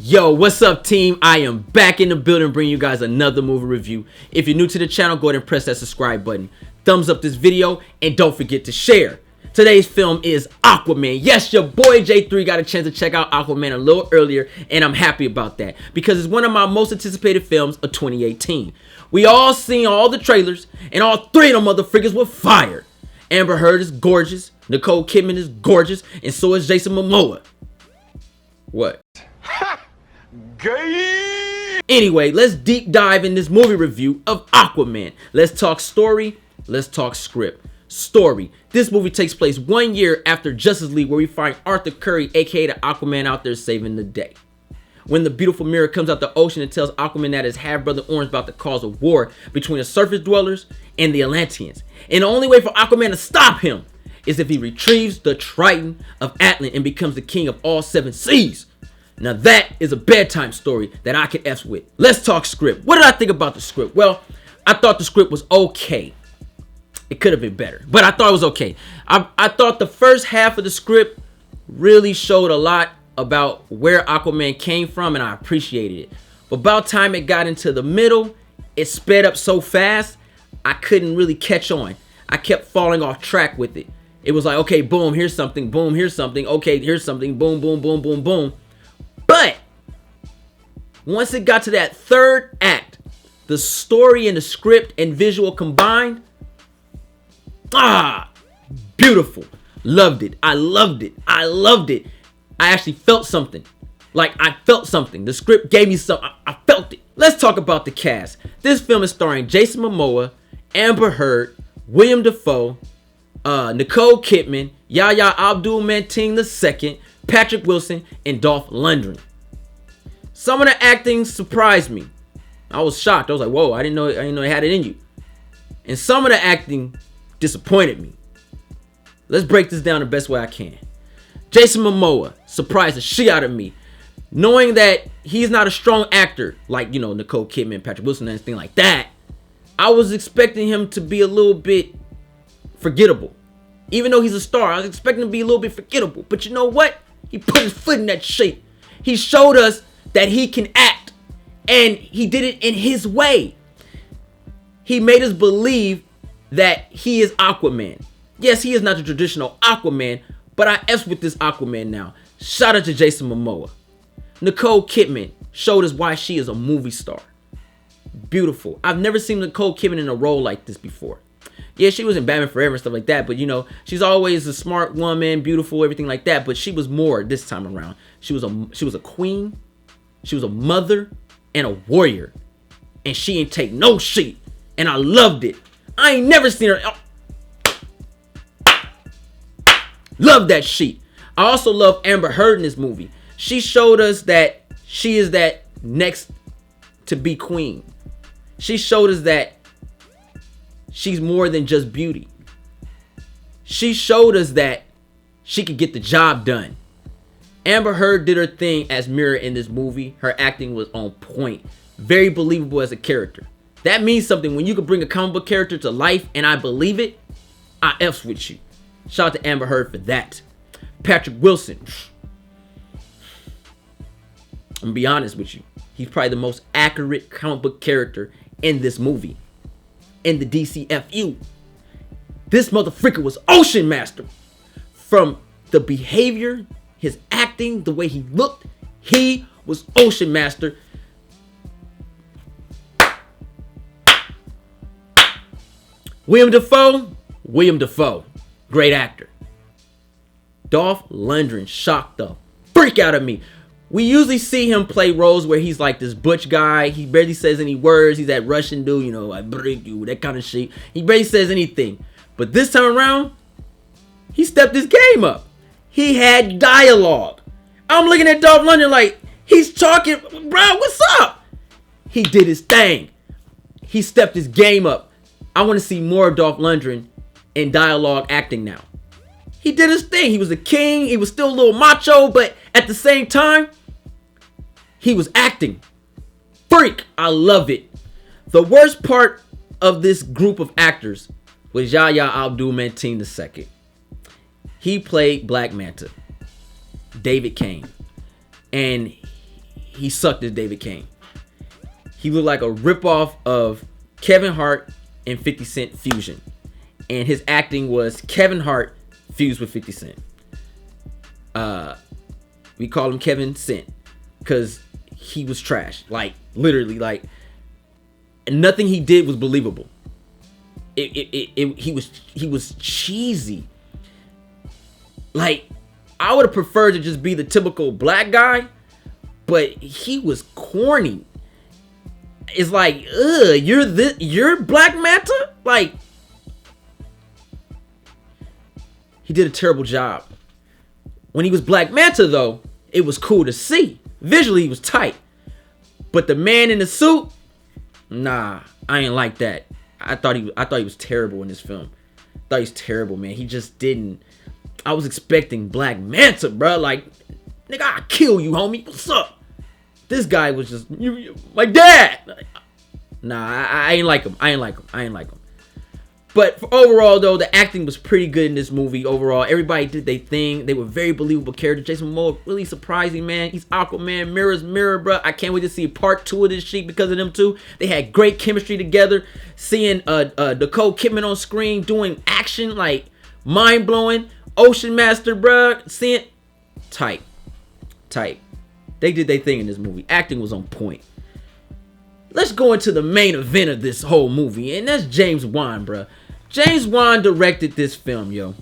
Yo, what's up, team? I am back in the building bringing you guys another movie review. If you're new to the channel, go ahead and press that subscribe button. Thumbs up this video and don't forget to share. Today's film is Aquaman. Yes, your boy J3 got a chance to check out Aquaman a little earlier, and I'm happy about that because it's one of my most anticipated films of 2018. We all seen all the trailers, and all three of them motherfuckers were fire. Amber Heard is gorgeous, Nicole Kidman is gorgeous, and so is Jason Momoa. What? Gay. Anyway, let's deep dive in this movie review of Aquaman. Let's talk story, let's talk script. Story. This movie takes place 1 year after Justice League, where we find Arthur Curry, aka the Aquaman, out there saving the day. When the beautiful mirror comes out the ocean and tells Aquaman that his half-brother Orange is about to cause a war between the surface dwellers and the Atlanteans. And the only way for Aquaman to stop him is if he retrieves the Triton of Atlant and becomes the king of all seven seas. Now that is a bedtime story that I can F with. Let's talk script. What did I think about the script? Well, I thought the script was okay. It could have been better, but I thought it was okay. I thought the first half of the script really showed a lot about where Aquaman came from, and I appreciated it. But about time it got into the middle, it sped up so fast, I couldn't really catch on. I kept falling off track with it. It was like, okay, boom, here's something, boom, here's something, okay, here's something, boom, boom, boom, boom, boom. But once it got to that third act, the story and the script and visual combined, beautiful. Loved it. I loved it. I loved it. I actually felt something. Like, I felt something. The script gave me something. I felt it. Let's talk about the cast. This film is starring Jason Momoa, Amber Heard, William Dafoe, Nicole Kidman, Yahya Abdul-Mateen II, Patrick Wilson, and Dolph Lundgren. Some of the acting surprised me. I was shocked. I was like, whoa, I didn't know it had it in you. And some of the acting disappointed me. Let's break this down the best way I can. Jason Momoa surprised the shit out of me. Knowing that he's not a strong actor like, Nicole Kidman, Patrick Wilson, and anything like that, I was expecting him to be a little bit forgettable. Even though he's a star, I was expecting him to be a little bit forgettable. But you know what? He put his foot in that shit. He showed us that he can act. And he did it in his way. He made us believe that he is Aquaman. Yes, he is not the traditional Aquaman, but I F's with this Aquaman now. Shout out to Jason Momoa. Nicole Kidman showed us why she is a movie star. Beautiful. I've never seen Nicole Kidman in a role like this before. Yeah, she was in Batman Forever and stuff like that, but she's always a smart woman, beautiful, everything like that, but she was more this time around. She was a queen, she was a mother, and a warrior. And she ain't take no shit. And I loved it. I ain't never seen her. Love that shit. I also love Amber Heard in this movie. She showed us that she is that next to be queen. She showed us that she's more than just beauty. She showed us that she could get the job done. Amber Heard did her thing as Mira in this movie. Her acting was on point. Very believable as a character. That means something when you can bring a comic book character to life and I believe it. I F's with you. Shout out to Amber Heard for that. Patrick Wilson. I'm gonna be honest with you. He's probably the most accurate comic book character in this movie. In the DCFU. This motherfucker was Ocean Master. From the behavior, his acting, the way he looked, he was Ocean Master. William Dafoe, great actor. Dolph Lundgren shocked the freak out of me. We usually see him play roles where he's like this butch guy. He barely says any words. He's that Russian dude, I break you, that kind of shit. He barely says anything. But this time around, he stepped his game up. He had dialogue. I'm looking at Dolph Lundgren like, he's talking, bro, what's up? He did his thing. He stepped his game up. I want to see more of Dolph Lundgren in dialogue acting now. He did his thing. He was a king. He was still a little macho, but at the same time, he was acting. Freak. I love it. The worst part of this group of actors was Yahya Abdul-Mateen II. He played Black Manta, David Kane. And he sucked as David Kane. He looked like a ripoff of Kevin Hart and 50 Cent fusion. And his acting was Kevin Hart fused with 50 Cent. We call him Kevin Cent because he was trash. Like, literally, like, nothing he did was believable. He was cheesy. Like, I would have preferred to just be the typical black guy, but he was corny. It's like, you're Black Manta? Like, he did a terrible job. When he was Black Manta, though, it was cool to see. Visually, he was tight. But the man in the suit, nah, I ain't like that. I thought he was terrible in this film. I thought he was terrible, man. He just didn't. I was expecting Black Manta, bro. Like, nigga, I'll kill you, homie. What's up? This guy was just my dad. Nah, I ain't like him. I ain't like him. But overall, though, the acting was pretty good in this movie. Overall, everybody did their thing. They were very believable characters. Jason Momoa, really surprising, man. He's Aquaman, mirror's mirror, bro. I can't wait to see part 2 of this shit because of them two. They had great chemistry together. Seeing Nicole Kidman on screen doing action, like, mind-blowing. Ocean Master, bro. Seeing tight. They did their thing in this movie. Acting was on point. Let's go into the main event of this whole movie, and that's James Wan, bro. James Wan directed this film, yo.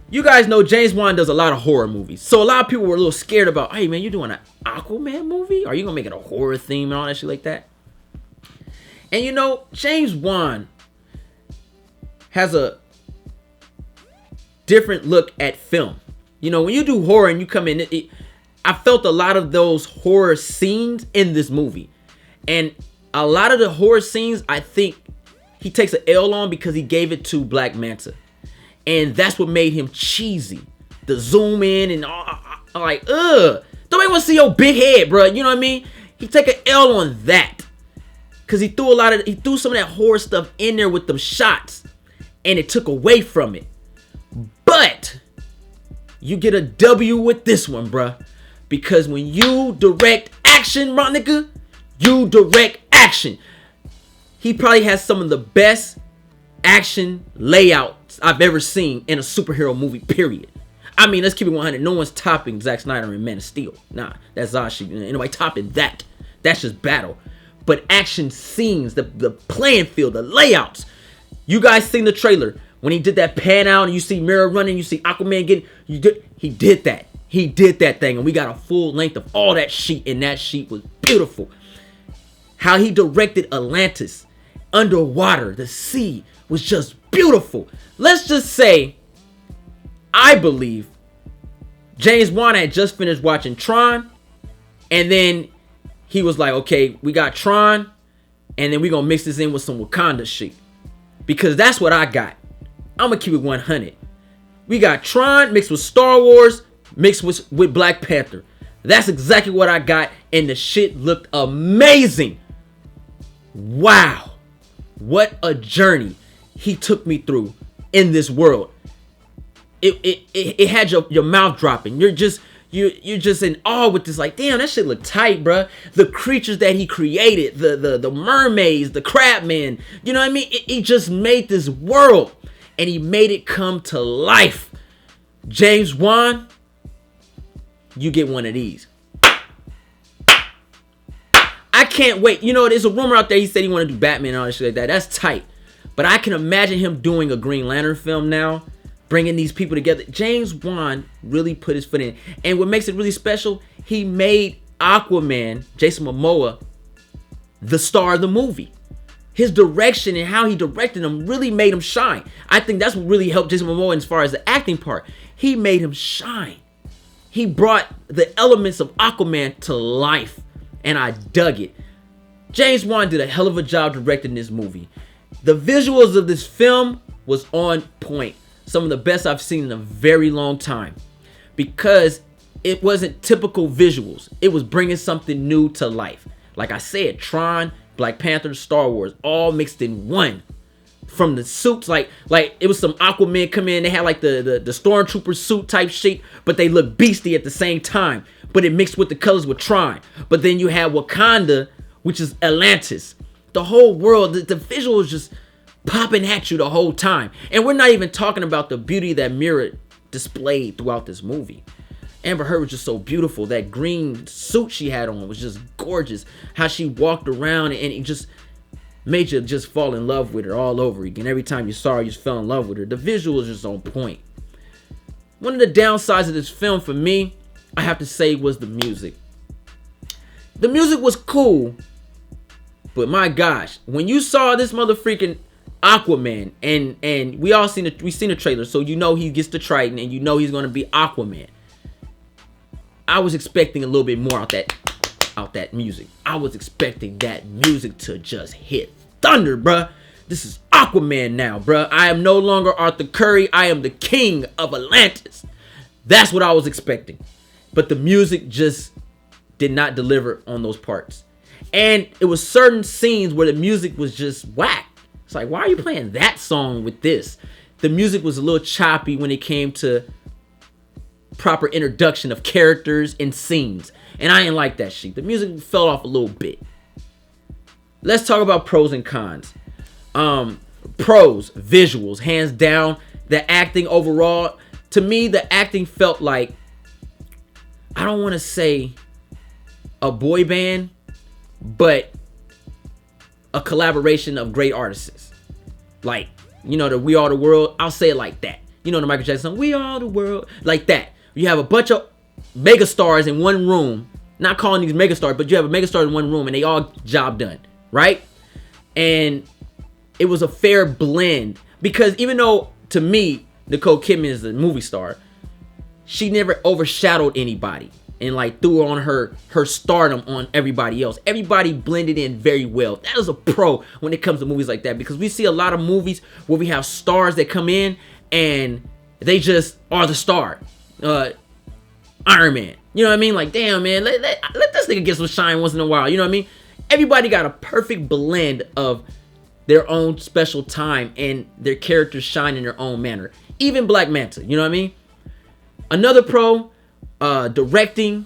You guys know James Wan does a lot of horror movies, so a lot of people were a little scared about, hey, man, you doing an Aquaman movie? Are you gonna make it a horror theme and all that shit like that? And you know, James Wan has a different look at film. You know, when you do horror and you come in, I felt a lot of those horror scenes in this movie. And a lot of the horror scenes, I think he takes an L on because he gave it to Black Manta. And that's what made him cheesy. The zoom in and all, like, nobody want to see your big head, bro. You know what I mean? He take an L on that. Because he threw some of that horror stuff in there with them shots. And it took away from it. But you get a W with this one, bruh. Because when you direct action, my nigga, you direct action. He probably has some of the best action layouts I've ever seen in a superhero movie, period. I mean, let's keep it 100. No one's topping Zack Snyder and Man of Steel. Nah, that's Zashi. Ain't nobody topping that. That's just battle. But action scenes, the playing field, the layouts. You guys seen the trailer. When he did that pan out and you see Mira running, you see Aquaman getting, he did that. He did that thing, and we got a full length of all that sheet, and that sheet was beautiful. How he directed Atlantis, underwater, the sea was just beautiful. Let's just say, I believe James Wan had just finished watching Tron, and then he was like, okay, we got Tron, and then we're going to mix this in with some Wakanda shit. Because that's what I got. I'm going to keep it 100. We got Tron mixed with Star Wars, mixed with Black Panther. That's exactly what I got, and the shit looked amazing. Wow. What a journey he took me through in this world. It had your mouth dropping. You're just in awe with this, like, damn, that shit look tight, bruh. The creatures that he created, the mermaids, the crabmen, you know what I mean? He just made this world, and he made it come to life. James Wan, you get one of these. I can't wait. You know, there's a rumor out there, he said he want to do Batman and all that shit like that. That's tight. But I can imagine him doing a Green Lantern film now, bringing these people together. James Wan really put his foot in. And what makes it really special, he made Aquaman, Jason Momoa, the star of the movie. His direction and how he directed him really made him shine. I think that's what really helped Jason Momoa as far as the acting part. He made him shine. He brought the elements of Aquaman to life. And I dug it. James Wan did a hell of a job directing this movie. The visuals of this film was on point. Some of the best I've seen in a very long time. Because it wasn't typical visuals. It was bringing something new to life. Like I said, Tron, Black Panther, Star Wars, all mixed in one. from the suits, like it was some Aquaman come in. They had like the stormtrooper suit type shit, but they look beastie at the same time. But it mixed with the colors with Tron. But then you had Wakanda, which is Atlantis. The whole world, the visual is just popping at you the whole time. And we're not even talking about the beauty that Mira displayed throughout this movie. Amber Heard was just so beautiful. That green suit she had on was just gorgeous. How she walked around and it just made you just fall in love with her all over again. Every time you saw her, you just fell in love with her. The visual is just on point. One of the downsides of this film for me, I have to say, was the music. The music was cool, but my gosh, when you saw this motherfucking Aquaman, and we seen the trailer, so you know he gets the Triton, and you know he's gonna be Aquaman. I was expecting a little bit more out that music. I was expecting that music to just hit thunder, bruh. This is Aquaman now, bruh. I am no longer Arthur Curry. I am the king of Atlantis. That's what I was expecting. But the music just did not deliver on those parts. And it was certain scenes where the music was just whack. It's like, why are you playing that song with this? The music was a little choppy when it came to proper introduction of characters and scenes. And I didn't like that shit. The music fell off a little bit. Let's talk about pros and cons. Pros, visuals, hands down. The acting overall, to me, the acting felt like, I don't want to say a boy band, but a collaboration of great artists. Like, you know, the We Are the World. I'll say it like that. You know, the Michael Jackson, We Are the World. Like that. You have a bunch of megastars in one room. Not calling these megastars, but you have a megastar in one room and they all job done. Right? And it was a fair blend. Because even though, to me, Nicole Kidman is a movie star, she never overshadowed anybody and like threw on her stardom on everybody else. Everybody blended in very well. That is a pro when it comes to movies like that, because we see a lot of movies where we have stars that come in and they just are the star. Iron Man. You know what I mean? Like, damn, man, let this nigga get some shine once in a while. You know what I mean? Everybody got a perfect blend of their own special time and their characters shine in their own manner. Even Black Manta. You know what I mean? Another pro, directing,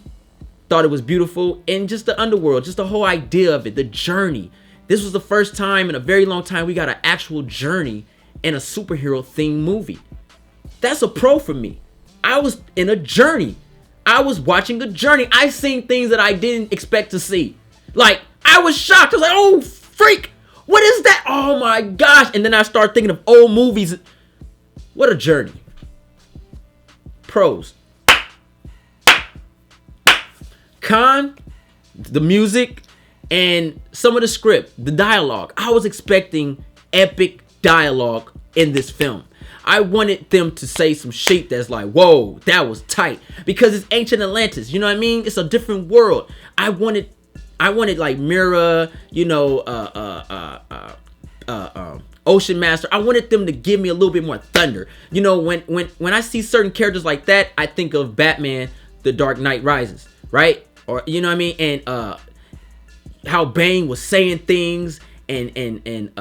thought it was beautiful, and just the underworld, just the whole idea of it, the journey. This was the first time in a very long time we got an actual journey in a superhero themed movie. That's a pro for me. I was in a journey. I was watching a journey. I seen things that I didn't expect to see. Like, I was shocked. I was like, oh, freak. What is that? Oh my gosh. And then I started thinking of old movies. What a journey. Pros. Con, the music, and some of the script, the dialogue. I was expecting epic dialogue in this film. I wanted them to say some shit that's like, whoa, that was tight. Because it's ancient Atlantis, you know what I mean? It's a different world. I wanted like Mira, you know, Ocean Master. I wanted them to give me a little bit more thunder. You know, when I see certain characters like that, I think of Batman, The Dark Knight Rises, right? Or, you know what I mean? And how Bane was saying things, and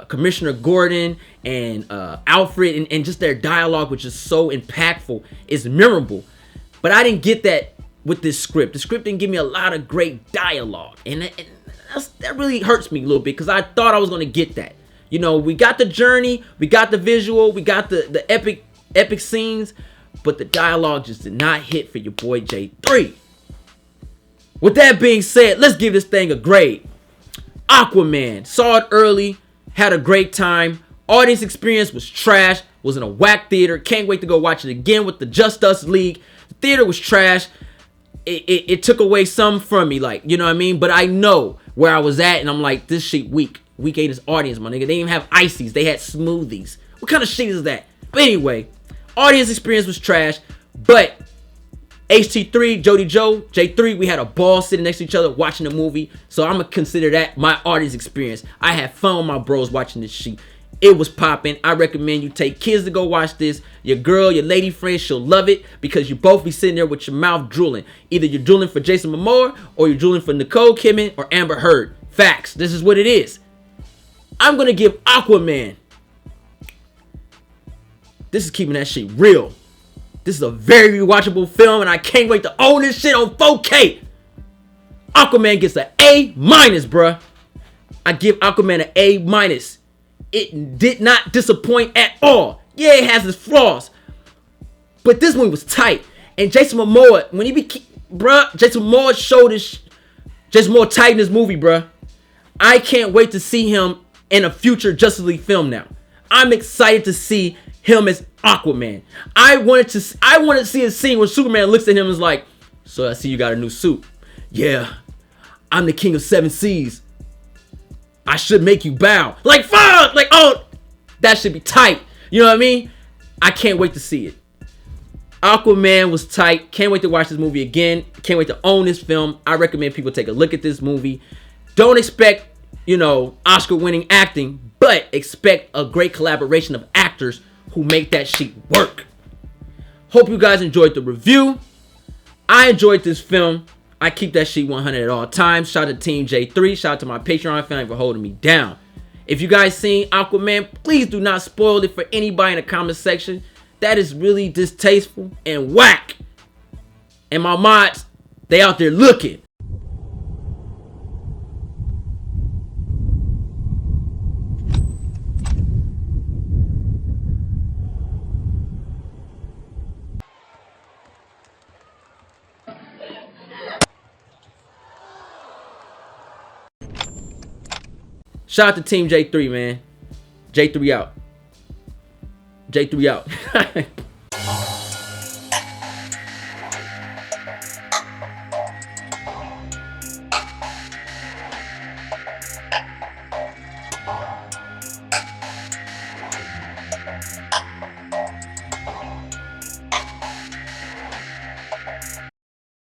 Commissioner Gordon and Alfred, and just their dialogue, which is so impactful, is memorable. But I didn't get that with this script. The script didn't give me a lot of great dialogue, and that really hurts me a little bit, because I thought I was going to get that. You know, we got the journey, we got the visual, we got the epic scenes, but the dialogue just did not hit for your boy J3. With that being said, let's give this thing a grade. Aquaman, saw it early, had a great time. Audience experience was trash, was in a whack theater. Can't wait to go watch it again with the Just Us League. The theater was trash. It took away some from me, like, you know what I mean? But I know where I was at, and I'm like, this shit weak. Weak ain't this audience, my nigga. They didn't even have ices. They had smoothies. What kind of shit is that? But anyway, audience experience was trash, but HT3, Jody Joe, J3, we had a ball sitting next to each other watching the movie. So I'm going to consider that my audience experience. I had fun with my bros watching this shit. It was popping. I recommend you take kids to go watch this. Your girl, your lady friend, she'll love it, because you both be sitting there with your mouth drooling. Either you're drooling for Jason Momoa, or you're drooling for Nicole Kidman or Amber Heard. Facts. This is what it is. I'm going to give Aquaman This is keeping that shit real. This is a very rewatchable film, and I can't wait to own this shit on 4K. Aquaman gets an A-, bruh. I give Aquaman an A-. It did not disappoint at all. Yeah, it has its flaws, but this movie was tight. And Jason Momoa, when he Jason Momoa showed his, Jason Momoa tight in this movie, bruh. I can't wait to see him in a future Justice League film now. I'm excited to see him as Aquaman. I wanted to see a scene where Superman looks at him and is like, so I see you got a new suit. Yeah, I'm the king of 7 seas. I should make you bow. Like, fuck! Like, oh, that should be tight. You know what I mean? I can't wait to see it. Aquaman was tight. Can't wait to watch this movie again. Can't wait to own this film. I recommend people take a look at this movie. Don't expect, Oscar-winning acting, but expect a great collaboration of actors who make that shit work. Hope you guys enjoyed the review. I enjoyed this film. I keep that shit 100 at all times. Shout out to Team J3. Shout out to my Patreon family for holding me down. If you guys seen Aquaman, please do not spoil it for anybody in the comment section. That is really distasteful and whack. And my mods, they out there looking. Shout out to Team J3, man. J3 out. J3 out.